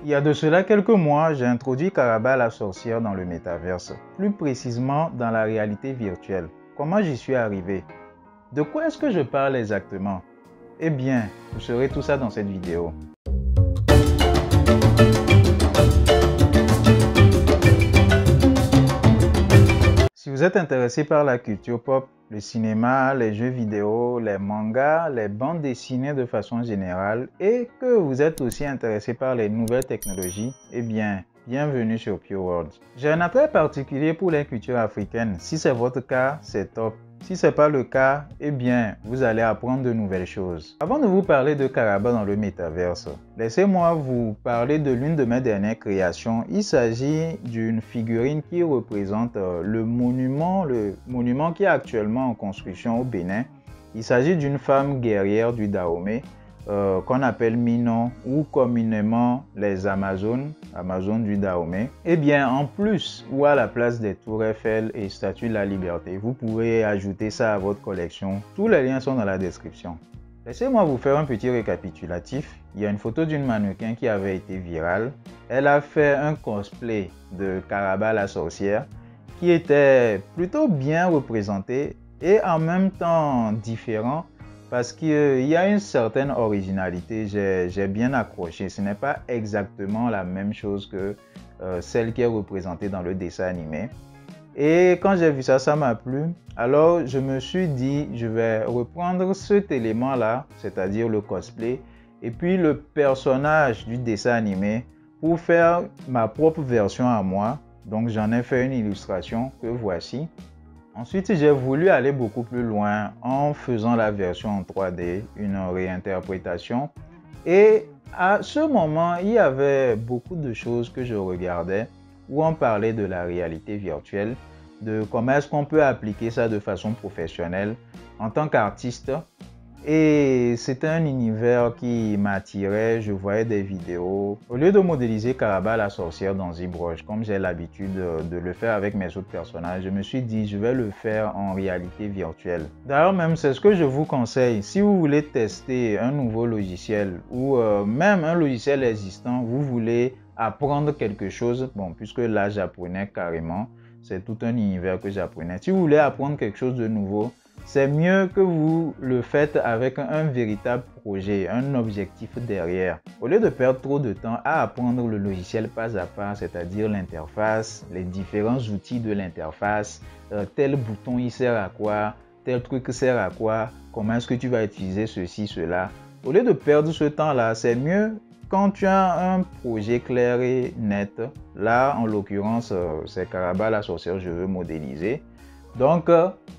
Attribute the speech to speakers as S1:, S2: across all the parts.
S1: Il y a de cela quelques mois, j'ai introduit Karaba la sorcière dans le métaverse, plus précisément dans la réalité virtuelle. Comment j'y suis arrivé? De quoi est-ce que je parle exactement? Eh bien, vous saurez tout ça dans cette vidéo. Si vous êtes intéressé par la culture pop, le cinéma, les jeux vidéo, les mangas, les bandes dessinées de façon générale et que vous êtes aussi intéressé par les nouvelles technologies, eh bien, bienvenue sur Pure World. J'ai un attrait particulier pour les cultures africaines. Si c'est votre cas, c'est top. Si ce n'est pas le cas, eh bien, vous allez apprendre de nouvelles choses. Avant de vous parler de Karaba dans le métaverse, laissez-moi vous parler de l'une de mes dernières créations. Il s'agit d'une figurine qui représente le monument qui est actuellement en construction au Bénin. Il s'agit d'une femme guerrière du Dahomey qu'on appelle Minon ou communément les Amazones du Dahomey. Eh bien, en plus ou à la place des tours Eiffel et statues de la Liberté, vous pouvez ajouter ça à votre collection. Tous les liens sont dans la description. Laissez-moi vous faire un petit récapitulatif. Il y a une photo d'une mannequin qui avait été virale. Elle a fait un cosplay de Karaba la sorcière qui était plutôt bien représenté et en même temps différent. Parce qu'il y a une certaine originalité, j'ai bien accroché. Ce n'est pas exactement la même chose que celle qui est représentée dans le dessin animé. Et quand j'ai vu ça, ça m'a plu. Alors je me suis dit, je vais reprendre cet élément-là, c'est-à-dire le cosplay, et puis le personnage du dessin animé pour faire ma propre version à moi. Donc j'en ai fait une illustration que voici. Ensuite, j'ai voulu aller beaucoup plus loin en faisant la version en 3D, une réinterprétation. Et à ce moment, il y avait beaucoup de choses que je regardais où on parlait de la réalité virtuelle, de comment est-ce qu'on peut appliquer ça de façon professionnelle en tant qu'artiste. Et c'était un univers qui m'attirait, je voyais des vidéos. Au lieu de modéliser Karaba la sorcière dans ZBrush, comme j'ai l'habitude de le faire avec mes autres personnages, je me suis dit je vais le faire en réalité virtuelle. D'ailleurs même c'est ce que je vous conseille. Si vous voulez tester un nouveau logiciel ou même un logiciel existant, vous voulez apprendre quelque chose, bon puisque là j'apprenais carrément, c'est tout un univers que j'apprenais. Si vous voulez apprendre quelque chose de nouveau, c'est mieux que vous le faites avec un véritable projet, un objectif derrière. Au lieu de perdre trop de temps à apprendre le logiciel pas à pas, c'est-à-dire l'interface, les différents outils de l'interface, tel bouton il sert à quoi, tel truc sert à quoi, comment est-ce que tu vas utiliser ceci, cela. Au lieu de perdre ce temps-là, c'est mieux quand tu as un projet clair et net. Là, en l'occurrence, c'est Karaba la sorcière que je veux modéliser. Donc,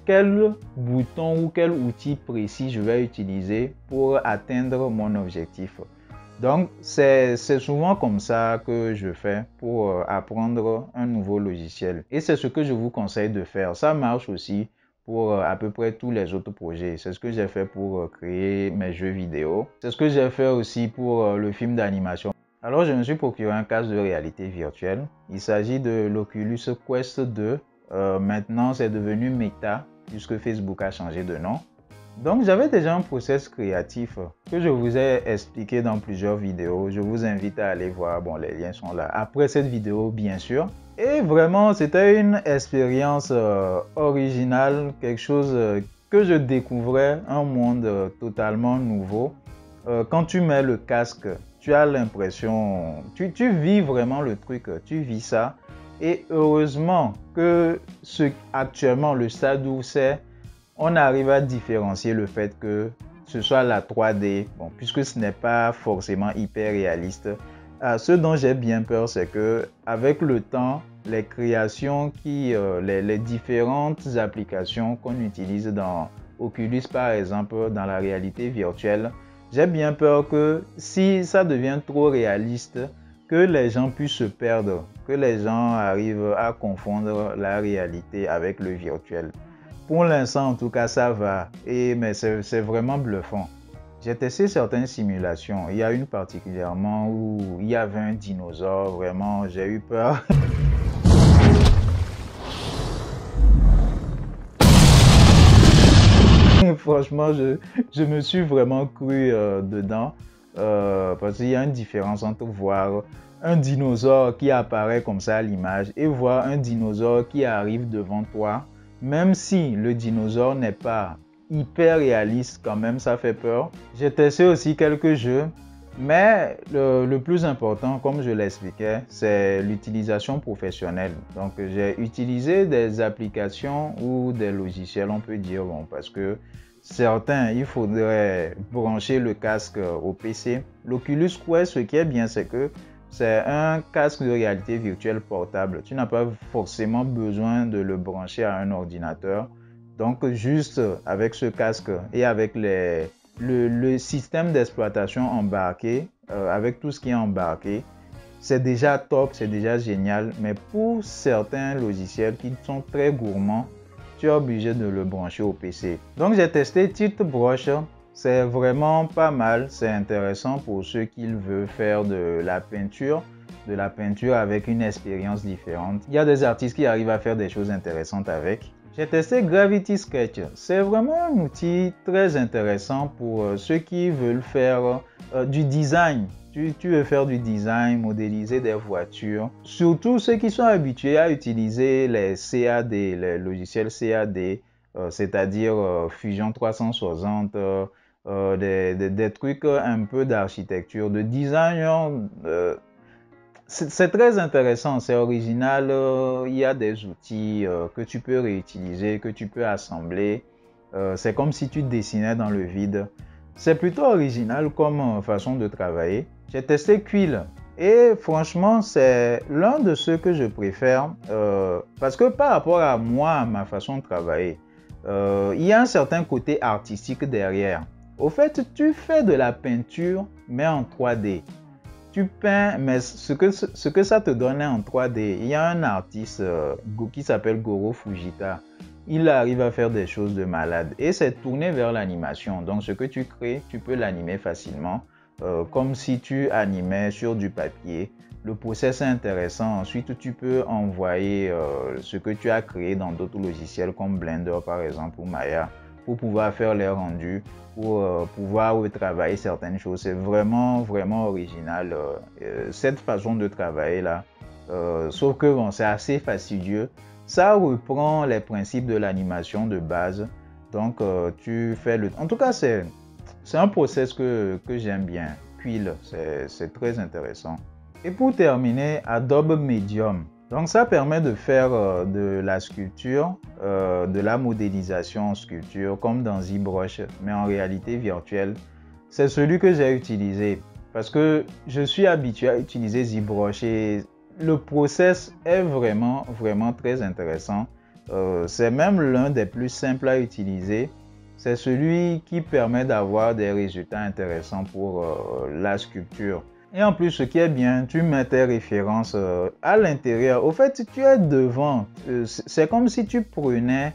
S1: quel bouton ou quel outil précis je vais utiliser pour atteindre mon objectif. Donc, c'est souvent comme ça que je fais pour apprendre un nouveau logiciel. Et c'est ce que je vous conseille de faire. Ça marche aussi pour à peu près tous les autres projets. C'est ce que j'ai fait pour créer mes jeux vidéo. C'est ce que j'ai fait aussi pour le film d'animation. Alors, je me suis procuré un casque de réalité virtuelle. Il s'agit de l'Oculus Quest 2. Maintenant, c'est devenu Meta, puisque Facebook a changé de nom. Donc, j'avais déjà un process créatif que je vous ai expliqué dans plusieurs vidéos. Je vous invite à aller voir. Bon, les liens sont là. Après cette vidéo, bien sûr. Et vraiment, c'était une expérience originale, quelque chose que je découvrais, un monde totalement nouveau. Quand tu mets le casque, tu as l'impression, tu vis vraiment le truc, tu vis ça. Et heureusement que actuellement, le stade où c'est, on arrive à différencier le fait que ce soit la 3D, bon, puisque ce n'est pas forcément hyper réaliste. Ce dont j'ai bien peur, c'est que avec le temps, les créations, les différentes applications qu'on utilise dans Oculus, par exemple, dans la réalité virtuelle, j'ai bien peur que si ça devient trop réaliste, que les gens puissent se perdre, que les gens arrivent à confondre la réalité avec le virtuel. Pour l'instant, en tout cas, ça va, mais c'est vraiment bluffant. J'ai testé certaines simulations. Il y a une particulièrement où il y avait un dinosaure, vraiment, j'ai eu peur. Franchement, je me suis vraiment cru dedans. parce qu'il y a une différence entre voir un dinosaure qui apparaît comme ça à l'image et voir un dinosaure qui arrive devant toi. Même si le dinosaure n'est pas hyper réaliste, quand même ça fait peur. J'ai testé aussi quelques jeux, mais le plus important, comme je l'expliquais, c'est l'utilisation professionnelle. Donc j'ai utilisé des applications ou des logiciels, on peut dire, bon, parce que certains, il faudrait brancher le casque au PC. L'Oculus Quest, ce qui est bien, c'est que c'est un casque de réalité virtuelle portable. Tu n'as pas forcément besoin de le brancher à un ordinateur. Donc, juste avec ce casque et avec le système d'exploitation embarqué, avec tout ce qui est embarqué, c'est déjà top, c'est déjà génial. Mais pour certains logiciels qui sont très gourmands, tu es obligé de le brancher au PC. Donc, j'ai testé TiltBrush. C'est vraiment pas mal, c'est intéressant pour ceux qui veulent faire de la peinture avec une expérience différente. Il y a des artistes qui arrivent à faire des choses intéressantes avec. J'ai testé Gravity Sketch. C'est vraiment un outil très intéressant pour ceux qui veulent faire du design. Tu veux faire du design, modéliser des voitures. Surtout ceux qui sont habitués à utiliser les CAD, les logiciels CAD, c'est-à-dire Fusion 360, des trucs un peu d'architecture, de design. C'est très intéressant, c'est original. Il y a des outils que tu peux réutiliser, que tu peux assembler. C'est comme si tu dessinais dans le vide. C'est plutôt original comme façon de travailler. J'ai testé Quill et franchement, c'est l'un de ceux que je préfère parce que par rapport à moi, à ma façon de travailler, il y a un certain côté artistique derrière. Au fait, tu fais de la peinture, mais en 3D. Tu peins, mais ce que ça te donne en 3D. Il y a un artiste qui s'appelle Goro Fujita. Il arrive à faire des choses de malade et c'est tourné vers l'animation. Donc ce que tu crées, tu peux l'animer facilement, comme si tu animais sur du papier. Le process est intéressant. Ensuite, tu peux envoyer ce que tu as créé dans d'autres logiciels comme Blender par exemple ou Maya pour pouvoir faire les rendus, pour pouvoir retravailler certaines choses. C'est vraiment, vraiment original cette façon de travailler là. Sauf que bon, c'est assez fastidieux. Ça reprend les principes de l'animation de base. Donc, tu fais le... En tout cas, c'est un process que j'aime bien. Quill, c'est très intéressant. Et pour terminer, Adobe Medium. Donc, ça permet de faire de la sculpture, de la modélisation en sculpture, comme dans ZBrush, mais en réalité virtuelle. C'est celui que j'ai utilisé parce que je suis habitué à utiliser ZBrush et le process est vraiment, vraiment très intéressant. C'est même l'un des plus simples à utiliser. C'est celui qui permet d'avoir des résultats intéressants pour la sculpture. Et en plus, ce qui est bien, tu mets tes références à l'intérieur. Au fait, tu es devant. C'est comme si tu prenais,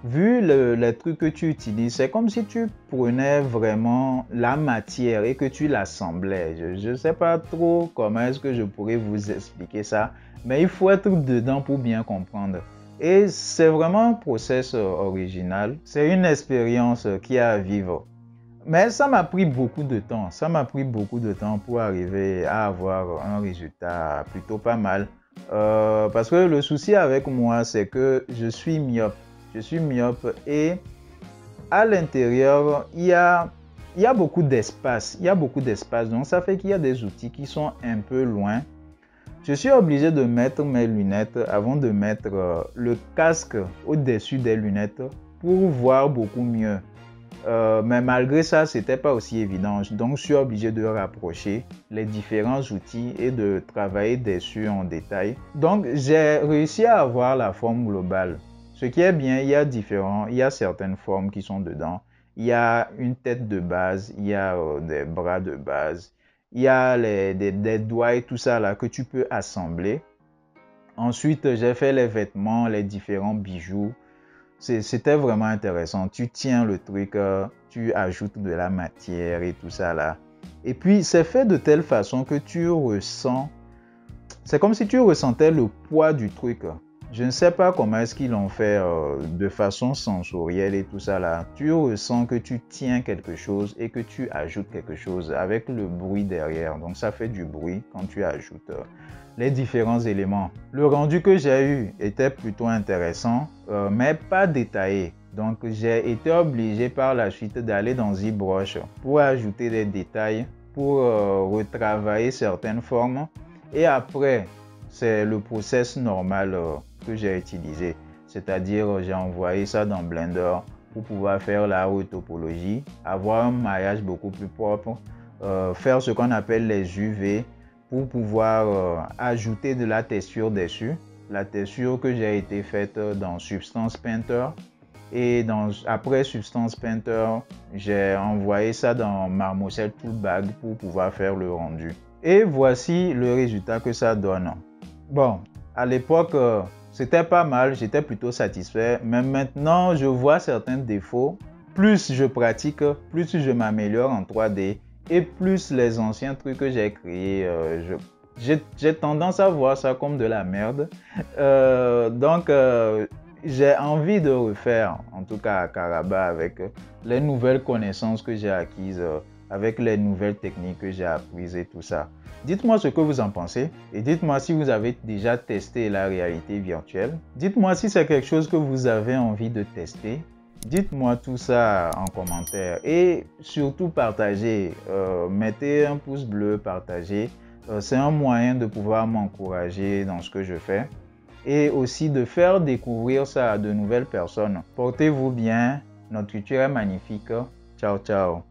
S1: vu les trucs que tu utilises, c'est comme si tu prenais vraiment la matière et que tu l'assemblais. Je ne sais pas trop comment est-ce que je pourrais vous expliquer ça, mais il faut être dedans pour bien comprendre. Et c'est vraiment un process original. C'est une expérience qui a à vivre. Mais ça m'a pris beaucoup de temps. Ça m'a pris beaucoup de temps pour arriver à avoir un résultat plutôt pas mal. Parce que le souci avec moi, c'est que je suis myope. Je suis myope et à l'intérieur, il y a beaucoup d'espace. Il y a beaucoup d'espace. Donc, ça fait qu'il y a des outils qui sont un peu loin. Je suis obligé de mettre mes lunettes avant de mettre le casque au-dessus des lunettes pour voir beaucoup mieux. Mais malgré ça, c'était pas aussi évident. Donc, je suis obligé de rapprocher les différents outils et de travailler dessus en détail. Donc, j'ai réussi à avoir la forme globale. Ce qui est bien, il y a certaines formes qui sont dedans. Il y a une tête de base, il y a des bras de base, il y a des doigts et tout ça là que tu peux assembler. Ensuite, j'ai fait les vêtements, les différents bijoux. C'était vraiment intéressant. Tu tiens le truc, tu ajoutes de la matière et tout ça là. Et puis, c'est fait de telle façon que tu ressens... C'est comme si tu ressentais le poids du truc. Je ne sais pas comment est-ce qu'ils l'ont fait de façon sensorielle et tout ça là. Tu ressens que tu tiens quelque chose et que tu ajoutes quelque chose avec le bruit derrière. Donc ça fait du bruit quand tu ajoutes les différents éléments. Le rendu que j'ai eu était plutôt intéressant, mais pas détaillé. Donc j'ai été obligé par la suite d'aller dans ZBrush pour ajouter des détails, pour retravailler certaines formes. Et après, c'est le process normal que j'ai utilisé. C'est-à-dire, j'ai envoyé ça dans Blender pour pouvoir faire la retopologie, avoir un maillage beaucoup plus propre, faire ce qu'on appelle les UV pour pouvoir ajouter de la texture dessus. La texture que j'ai été faite dans Substance Painter. Et après Substance Painter, j'ai envoyé ça dans Marmoset Toolbag pour pouvoir faire le rendu. Et voici le résultat que ça donne. Bon, à l'époque, c'était pas mal, j'étais plutôt satisfait. Mais maintenant, je vois certains défauts. Plus je pratique, plus je m'améliore en 3D. Et plus les anciens trucs que j'ai créés, j'ai tendance à voir ça comme de la merde. Donc, j'ai envie de refaire, en tout cas à Karaba, avec les nouvelles connaissances que j'ai acquises, avec les nouvelles techniques que j'ai apprises et tout ça. Dites-moi ce que vous en pensez et dites-moi si vous avez déjà testé la réalité virtuelle. Dites-moi si c'est quelque chose que vous avez envie de tester. Dites-moi tout ça en commentaire et surtout partagez. Mettez un pouce bleu, partagez. C'est un moyen de pouvoir m'encourager dans ce que je fais et aussi de faire découvrir ça à de nouvelles personnes. Portez-vous bien, notre culture est magnifique. Ciao, ciao.